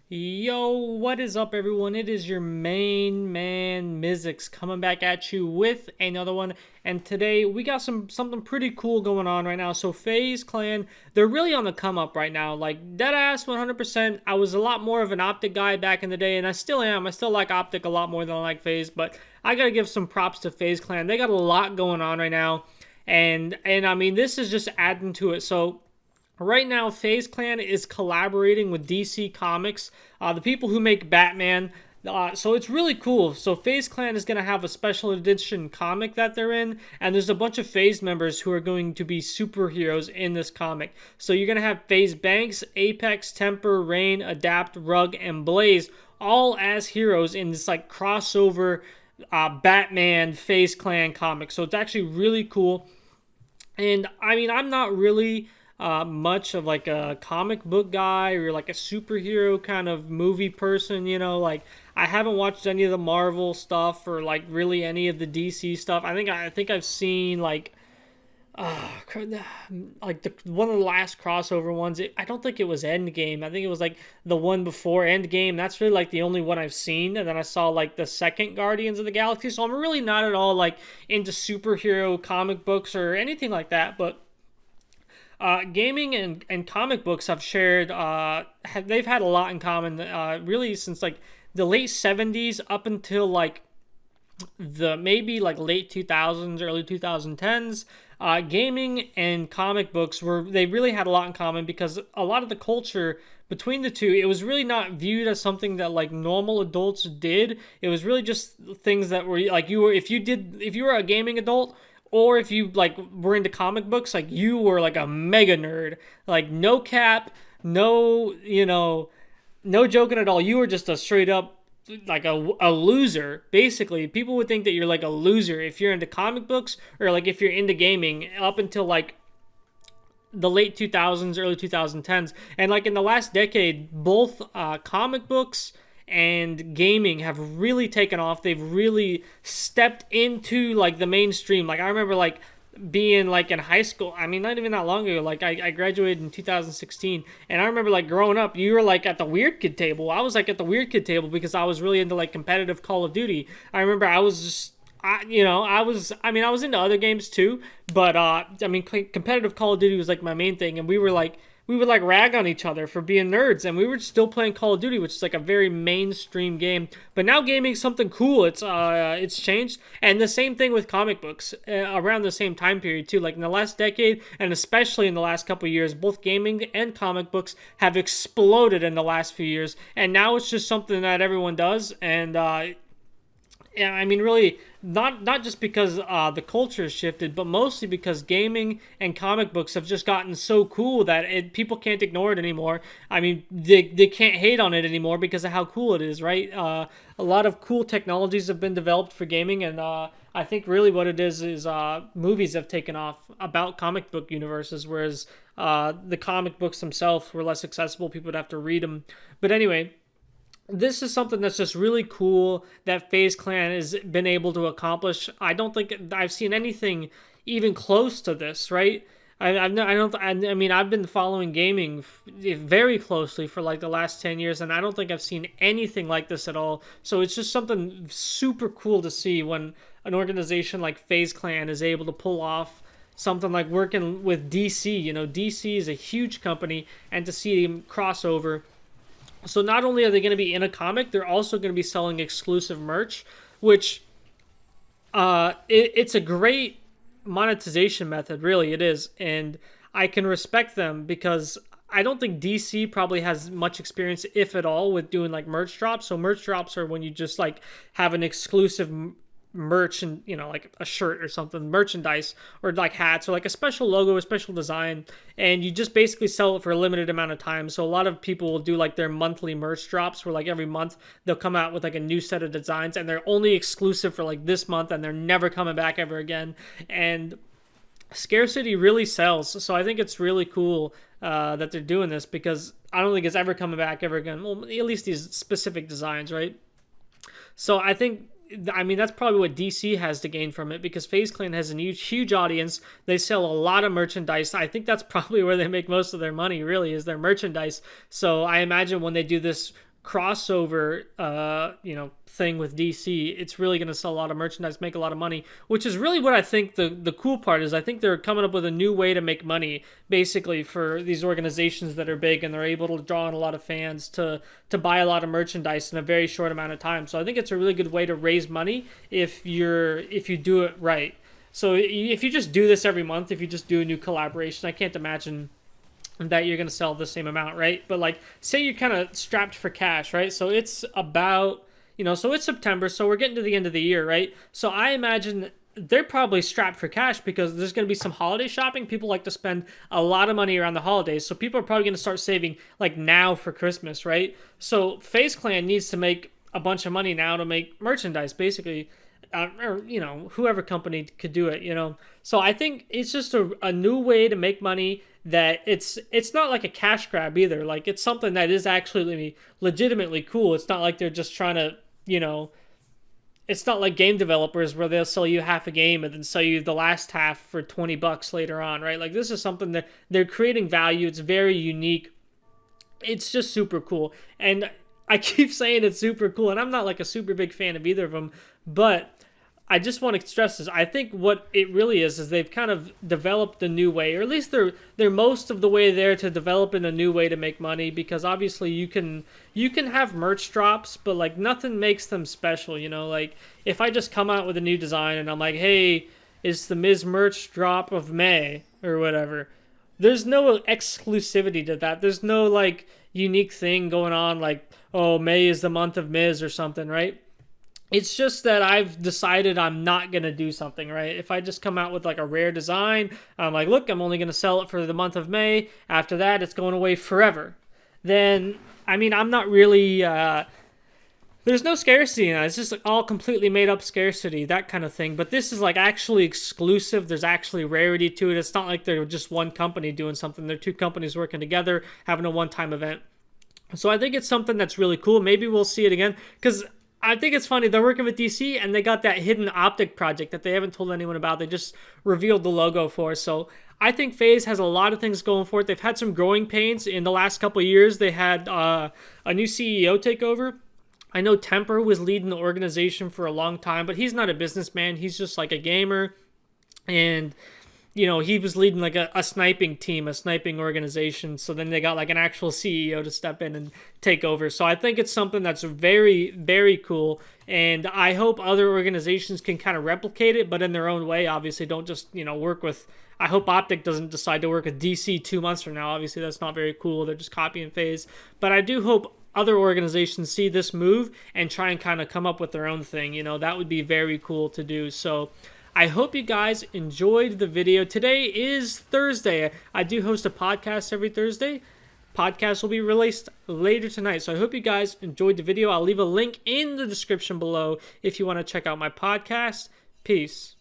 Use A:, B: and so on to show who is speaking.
A: Yo, what is up, everyone? It is your main man Mizzix coming back at you with another one. And today we got something pretty cool going on right now. So FaZe Clan, they're really on the come up right now. Like deadass 100%. I was a lot more of an Optic guy back in the day, and I still am. I still like Optic a lot more than I like FaZe, but I gotta give some props to FaZe Clan. They got a lot going on right now, and I mean this is just adding to it. So right now, FaZe Clan is collaborating with DC Comics, the people who make Batman. So it's really cool. So FaZe Clan is going to have a special edition comic that they're in, and there's a bunch of FaZe members who are going to be superheroes in this comic. So you're going to have FaZe Banks, Apex, Temper, Rain, Adapt, Rug, and Blaze all as heroes in this like crossover Batman FaZe Clan comic. So it's actually really cool. And I mean, I'm not really much of like a comic book guy or like a superhero kind of movie person, like I haven't watched any of the Marvel stuff or like really any of the DC stuff. I think I've seen uh like the one of the last crossover ones. I don't think it was Endgame. I think it was like the one before Endgame. That's really like the only one I've seen. And then I saw like the second Guardians of the Galaxy. So I'm really not at all like into superhero comic books or anything like that. But gaming and comic books have shared, they've had a lot in common, really since like the late 70s up until like the maybe like late 2000s, early 2010s. Gaming and comic books they really had a lot in common because a lot of the culture between the two, it was really not viewed as something that like normal adults did. It was really just things that were like if you were a gaming adult, or if you like were into comic books, like you were like a mega nerd, like no cap, no, no joking at all. You were just a straight up like a loser. Basically, people would think that you're like a loser if you're into comic books or like if you're into gaming up until like the late 2000s, early 2010s. And like in the last decade, both comic books and gaming have really taken off. They've really stepped into like the mainstream. Like I remember like being like in high school. I mean, not even that long ago. Like I graduated in 2016, and I remember like growing up, you were like at the weird kid table. I was like at the weird kid table because I was really into like competitive Call of Duty. I remember I was just I was into other games too, but I mean, competitive Call of Duty was like my main thing, and we would like rag on each other for being nerds, and we were still playing Call of Duty, which is like a very mainstream game. But now gaming's something cool. It's changed, and the same thing with comic books around the same time period too. Like in the last decade, and especially in the last couple of years, both gaming and comic books have exploded in the last few years, and now it's just something that everyone does, and yeah, I mean, really, not just because the culture has shifted, but mostly because gaming and comic books have just gotten so cool that people can't ignore it anymore. I mean, they can't hate on it anymore because of how cool it is, right? A lot of cool technologies have been developed for gaming, and I think really what it is movies have taken off about comic book universes, whereas the comic books themselves were less accessible. People would have to read them. But anyway, this is something that's just really cool that FaZe Clan has been able to accomplish. I don't think I've seen anything even close to this, right? I mean, I've been following gaming very closely for like the last 10 years, and I don't think I've seen anything like this at all. So it's just something super cool to see when an organization like FaZe Clan is able to pull off something like working with DC. DC is a huge company, and to see them cross over. So not only are they going to be in a comic, they're also going to be selling exclusive merch, which it's a great monetization method, really it is, and I can respect them because I don't think DC probably has much experience, if at all, with doing like merch drops. So merch drops are when you just like have an exclusive merch and like a shirt or something, merchandise, or like hats, or like a special logo, a special design, and you just basically sell it for a limited amount of time. So a lot of people will do like their monthly merch drops where like every month they'll come out with like a new set of designs, and they're only exclusive for like this month, and they're never coming back ever again. And scarcity really sells. So I think it's really cool that they're doing this, because I don't think it's ever coming back ever again. Well, at least these specific designs, right? So I mean, that's probably what DC has to gain from it, because FaZe Clan has a huge audience. They sell a lot of merchandise. I think that's probably where they make most of their money, really, is their merchandise. So I imagine when they do this crossover thing with DC, it's really going to sell a lot of merchandise, make a lot of money, which is really what I think the cool part is. I think they're coming up with a new way to make money, basically, for these organizations that are big, and they're able to draw in a lot of fans to buy a lot of merchandise in a very short amount of time. So I think it's a really good way to raise money if you do it right. So if you just do this every month, if you just do a new collaboration, I can't imagine that you're going to sell the same amount, right? But like, say you're kind of strapped for cash, right? So it's about, so it's September, so we're getting to the end of the year, right? So I imagine they're probably strapped for cash because there's going to be some holiday shopping. People like to spend a lot of money around the holidays, so people are probably going to start saving like now for Christmas, right? So FaZe Clan needs to make a bunch of money now to make merchandise, basically. Or whoever company could do it. So I think it's just a new way to make money, that it's not like a cash grab either. Like, it's something that is actually legitimately cool. It's not like they're just trying to, it's not like game developers where they'll sell you half a game and then sell you the last half for $20 later on, right? Like, this is something that they're creating value. It's very unique. It's just super cool. And I keep saying it's super cool, and I'm not like a super big fan of either of them, but I just want to stress this. I think what it really is they've kind of developed a new way, or at least they're most of the way there to develop in a new way to make money, because obviously you can have merch drops, but like nothing makes them special, like if I just come out with a new design and I'm like, hey, it's the Miz merch drop of May or whatever, there's no exclusivity to that. There's no like unique thing going on like, oh, May is the month of Miz or something, right? It's just that I've decided I'm not going to do something, right? If I just come out with like a rare design, I'm like, look, I'm only going to sell it for the month of May. After that, it's going away forever. Then, I'm not really, there's no scarcity in that. It's just like all completely made up scarcity, that kind of thing. But this is like actually exclusive. There's actually rarity to it. It's not like they're just one company doing something. They're two companies working together, having a one-time event. So I think it's something that's really cool. Maybe we'll see it again, because I think it's funny. They're working with DC, and they got that hidden optic project that they haven't told anyone about. They just revealed the logo for. So I think FaZe has a lot of things going for it. They've had some growing pains in the last couple of years. They had a new CEO take over. I know Temper was leading the organization for a long time, but he's not a businessman. He's just like a gamer. And he was leading like a sniping team, a sniping organization. So then they got like an actual CEO to step in and take over. So I think it's something that's very, very cool. And I hope other organizations can kind of replicate it, but in their own way. Obviously, don't just, work with... I hope Optic doesn't decide to work with DC 2 months from now. Obviously, that's not very cool. They're just copying FaZe. But I do hope other organizations see this move and try and kind of come up with their own thing. That would be very cool to do. So I hope you guys enjoyed the video. Today is Thursday. I do host a podcast every Thursday. Podcast will be released later tonight. So I hope you guys enjoyed the video. I'll leave a link in the description below if you want to check out my podcast. Peace.